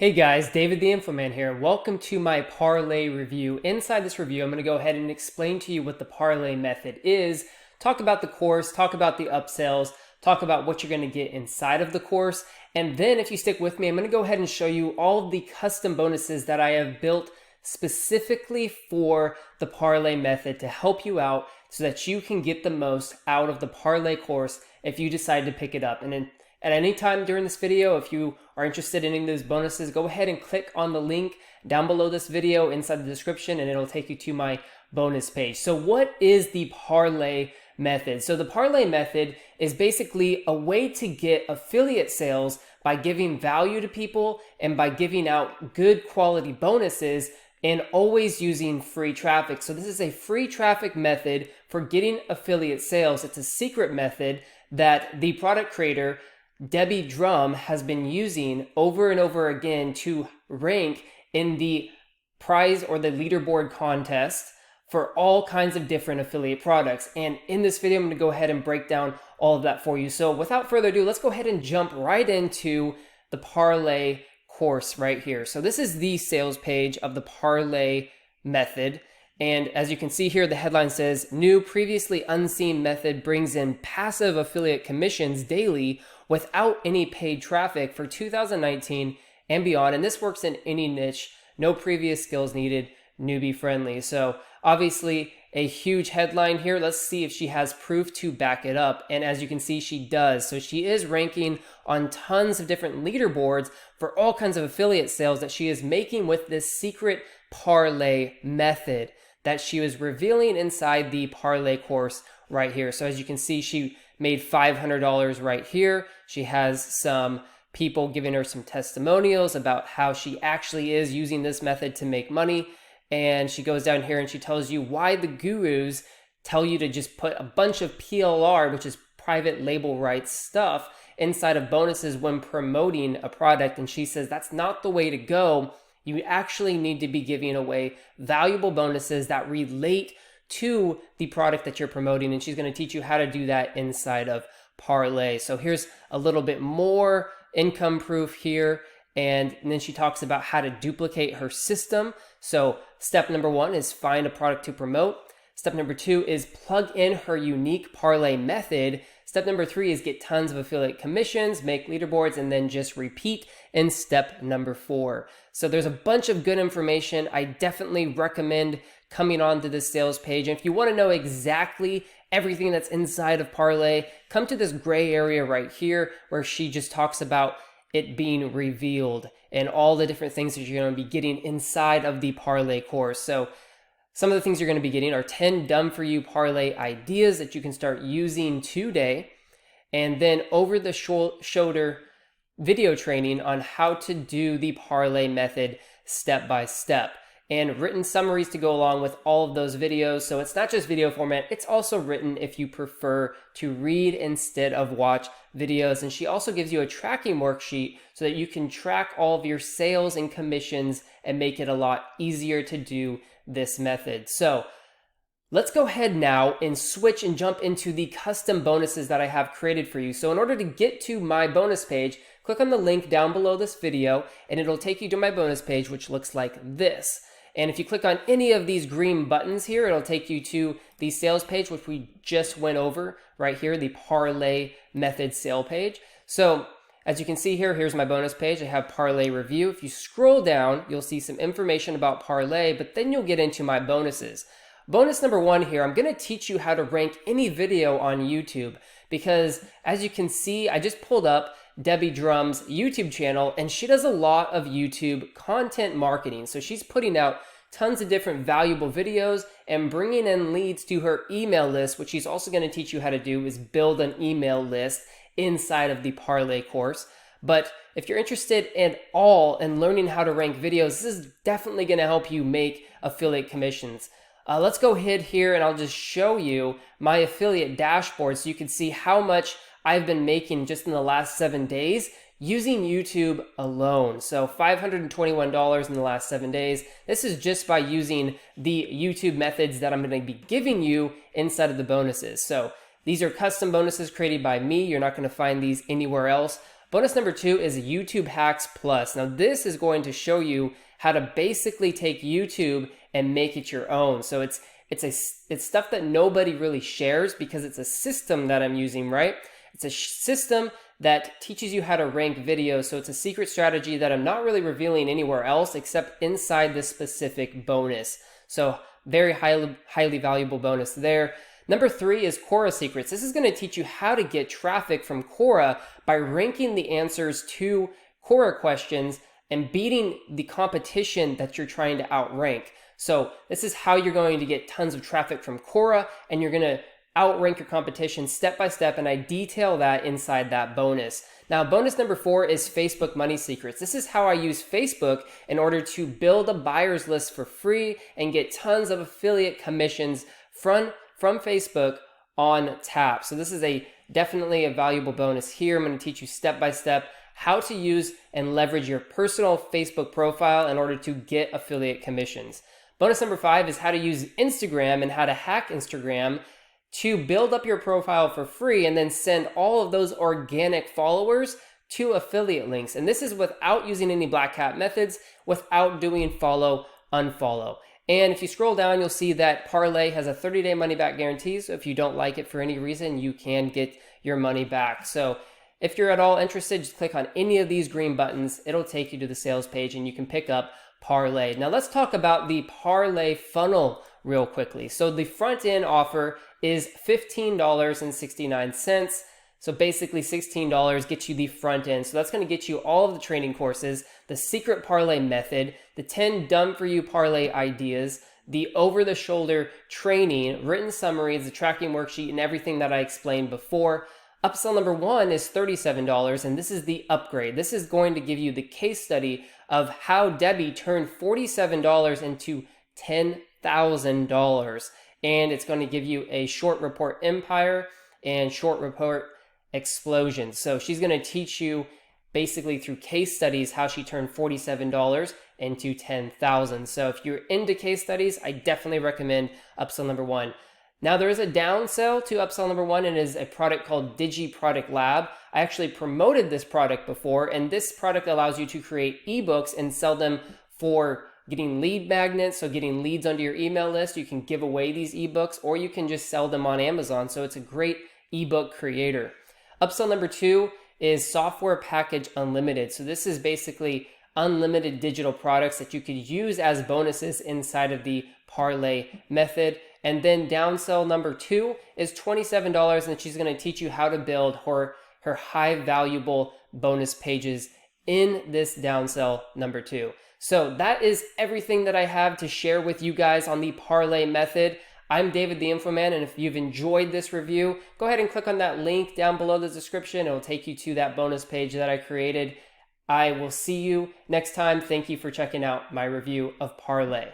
Hey guys, David the Infloman here. Welcome to my parlay review. Inside this review, I'm going to go ahead and explain to you what the parlay method is, talk about the course, talk about the upsells, talk about what you're going to get inside of the course, and then if you stick with me, I'm going to go ahead and show you all of the custom bonuses that I have built specifically for the parlay method to help you out so that you can get the most out of the parlay course if you decide to pick it up. And then at any time during this video, if you are interested in any of those bonuses, go ahead and click on the link down below this video inside the description and it'll take you to my bonus page. So what is the parlay method? So the parlay method is basically a way to get affiliate sales by giving value to people and by giving out good quality bonuses and always using free traffic. So this is a free traffic method for getting affiliate sales. It's a secret method that the product creator Debbie Drum has been using over and over again to rank in the prize or the leaderboard contest for all kinds of different affiliate products. And in this video, I'm going to go ahead and break down all of that for you. So without further ado, let's go ahead and jump right into the parlay course right here. So this is the sales page of the parlay method. And as you can see here, the headline says, new previously unseen method brings in passive affiliate commissions daily without any paid traffic for 2019 and beyond. And this works in any niche, no previous skills needed, newbie friendly. So obviously a huge headline here. Let's see if she has proof to back it up. And as you can see, she does. So she is ranking on tons of different leaderboards for all kinds of affiliate sales that she is making with this secret parlay method that she was revealing inside the parlay course right here. So as you can see, she made $500 right here. She has some people giving her some testimonials about how she actually is using this method to make money. And she goes down here and she tells you why the gurus tell you to just put a bunch of PLR, which is private label rights stuff, inside of bonuses when promoting a product. And she says that's not the way to go. You actually need to be giving away valuable bonuses that relate to the product that you're promoting. And she's going to teach you how to do that inside of parlay. So here's a little bit more income proof here. And then she talks about how to duplicate her system. So step number 1 is find a product to promote. Step number 2 is plug in her unique parlay method. Step number 3 is get tons of affiliate commissions, make leaderboards, and then just repeat in step number 4. So there's a bunch of good information. I definitely recommend coming on to this sales page. And if you want to know exactly everything that's inside of parlay, come to this gray area right here where she just talks about it being revealed and all the different things that you're going to be getting inside of the parlay course. So some of the things you're going to be getting are 10 done for you parlay ideas that you can start using today. And then over the shoulder video training on how to do the parlay method step by step, and written summaries to go along with all of those videos. So it's not just video format, it's also written if you prefer to read instead of watch videos. And she also gives you a tracking worksheet so that you can track all of your sales and commissions and make it a lot easier to do this method. So let's go ahead now and switch and jump into the custom bonuses that I have created for you. So in order to get to my bonus page, click on the link down below this video and it'll take you to my bonus page, which looks like this. And if you click on any of these green buttons here, it'll take you to the sales page, which we just went over right here, the parlay method sale page. So as you can see here, here's my bonus page. I have parlay review. If you scroll down, you'll see some information about parlay, but then you'll get into my bonuses. Bonus number 1 here, I'm going to teach you how to rank any video on YouTube because as you can see, I just pulled up Debbie Drum's YouTube channel and she does a lot of YouTube content marketing. So she's putting out tons of different valuable videos and bringing in leads to her email list, which she's also going to teach you how to do is build an email list inside of the parlay course. But if you're interested in learning how to rank videos, this is definitely going to help you make affiliate commissions. Let's go ahead here and I'll just show you my affiliate dashboard so you can see how much I've been making just in the last 7 days using YouTube alone. So $521 in the last 7 days. This is just by using the YouTube methods that I'm going to be giving you inside of the bonuses. So these are custom bonuses created by me. You're not going to find these anywhere else. Bonus number 2 is YouTube Hacks Plus. Now this is going to show you how to basically take YouTube and make it your own. So it's stuff that nobody really shares because it's a system that I'm using, right? It's a system that teaches you how to rank videos. So it's a secret strategy that I'm not really revealing anywhere else except inside this specific bonus. So very highly valuable bonus there. Number 3 is Quora Secrets. This is going to teach you how to get traffic from Quora by ranking the answers to Quora questions and beating the competition that you're trying to outrank. So this is how you're going to get tons of traffic from Quora, and you're going to outrank your competition step by step, and I detail that inside that bonus. Now, bonus number 4 is Facebook Money Secrets. This is how I use Facebook in order to build a buyer's list for free and get tons of affiliate commissions from Facebook on tap. So this is definitely a valuable bonus here. I'm going to teach you step by step how to use and leverage your personal Facebook profile in order to get affiliate commissions. Bonus number 5 is how to use Instagram and how to hack Instagram to build up your profile for free and then send all of those organic followers to affiliate links. And this is without using any black hat methods, without doing follow, unfollow. And if you scroll down, you'll see that Parlay has a 30-day money-back guarantee. So if you don't like it for any reason, you can get your money back. So if you're at all interested, just click on any of these green buttons. It'll take you to the sales page and you can pick up Parlay. Now let's talk about the Parlay Funnel real quickly. So the front end offer is $15.69. So basically $16 gets you the front end. So that's going to get you all of the training courses, the secret parlay method, the 10 done for you parlay ideas, the over-the-shoulder training, written summaries, the tracking worksheet, and everything that I explained before. Upsell number 1 is $37, and this is the upgrade. This is going to give you the case study of how Debbie turned $47 into $10,000. And it's going to give you a short report empire and short report explosion. So she's going to teach you basically through case studies how she turned $47 into $10,000. So if you're into case studies, I definitely recommend upsell number 1. Now there is a downsell to upsell number 1, and it is a product called Digi Product Lab. I actually promoted this product before, and this product allows you to create ebooks and sell them for getting lead magnets, so getting leads onto your email list. You can give away these ebooks, or you can just sell them on Amazon. So it's a great ebook creator. Upsell number 2 is Software Package Unlimited. So this is basically unlimited digital products that you could use as bonuses inside of the parlay method. And then downsell number 2 is $27, and she's going to teach you how to build her high valuable bonus pages in this downsell number 2. So that is everything that I have to share with you guys on the parlay method. I'm David the Infoman, and if you've enjoyed this review, go ahead and click on that link down below the description. It will take you to that bonus page that I created. I will see you next time. Thank you for checking out my review of Parlay.